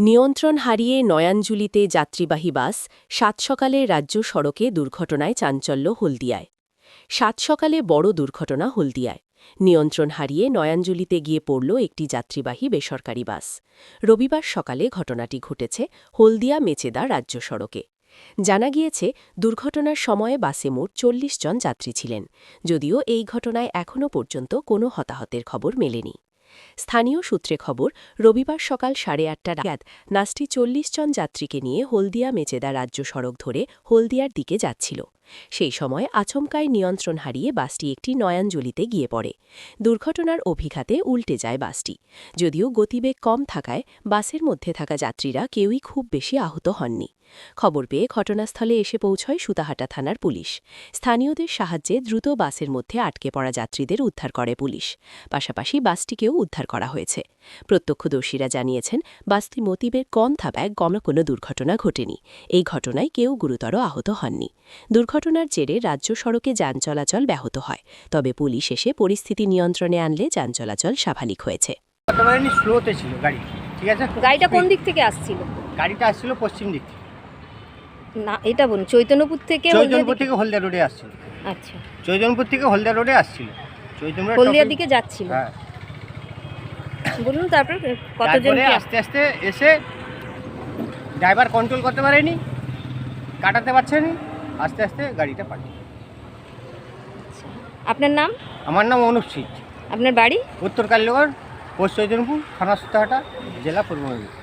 নিয়ন্ত্রণ হারিয়ে নয়াঞ্জলিতে যাত্রীবাহী বাস সাত সকালে রাজ্য সড়কে দুর্ঘটনায় চাঞ্চল্য হলদিয়ায়। সাত সকালে বড় দুর্ঘটনা হলদিয়ায়। নিয়ন্ত্রণ হারিয়ে নয়াঞ্জলিতে গিয়ে পড়ল একটি যাত্রীবাহী বেসরকারি বাস। রবিবার সকালে ঘটনাটি ঘটেছে হলদিয়া মেচেদা রাজ্য সড়কে। জানা গিয়েছে, দুর্ঘটনার সময়ে বাসে মোট ৪০ জন যাত্রী ছিলেন, যদিও এই ঘটনায় এখনও পর্যন্ত কোনো হতাহতের খবর মেলেনি। স্থানীয় সূত্রে খবর, রবিবার সকাল 8:30 নাগাদ বাসটি ৪০ জন যাত্রীকে নিয়ে হলদিয়া মেচেদা রাজ্য সড়ক ধরে হলদিয়ার দিকে যাচ্ছিল। সেই সময় আচমকায় নিয়ন্ত্রণ হারিয়ে বাসটি একটি নয়াঞ্জলিতে গিয়ে পড়ে। দুর্ঘটনার অভিঘাতে উল্টে যায় বাসটি। যদিও গতিবেগ কম থাকায় বাসের মধ্যে থাকা যাত্রীরা কেউই খুব বেশি আহত হননি। খবর পেয়ে ঘটনাস্থলে এসে পৌঁছয় সুতাহাটা থানার পুলিশ। স্থানীয়দের সাহায্যে দ্রুত বাসের মধ্যে আটকে পড়া যাত্রীদের উদ্ধার করে পুলিশ। পাশাপাশি বাসটিকেও উদ্ধার করা হয়েছে। প্রত্যক্ষদর্শীরা জানিয়েছেন, বাসটি গতিবেগ কম থাকায় কোনো দুর্ঘটনা ঘটেনি। এই ঘটনায় কেউ গুরুতর আহত হননি। দুর্ঘটনার জেরে রাজ্য সড়কে যান চলাচল ব্যাহত হয়। তবে পুলিশ এসে পরিস্থিতি নিয়ন্ত্রণে আনলে যান চলাচল স্বাভাবিক হয়েছে। স্লোতে ছিল গাড়ি, ঠিক আছে। গাড়িটা কোন দিক থেকে আসছিল? গাড়িটা আসছিল পশ্চিম দিক থেকে। না, এটা বলুন, চৈতন্যপুর থেকে হলদিয়া রোডে আসছিল। আচ্ছা, চৈতন্যপুর থেকে হলদিয়া রোডে আসছিল, হলদিয়ার দিকে যাচ্ছিল। হ্যাঁ, বলুন তারপর কতজন? আস্তে আস্তে এসে ড্রাইভার কন্ট্রোল করতে পারেনি, কাটাতে পারছেনি, আস্তে আস্তে গাড়িটা পাল্টে। আপনার নাম? আমার নাম অনুপ সিং। আপনার বাড়ি? উত্তর কালীনগর, পোস্ট চৈতন্যপুর, থানা সুতাহাটা, জেলা পূর্ব মেদিনীপুর।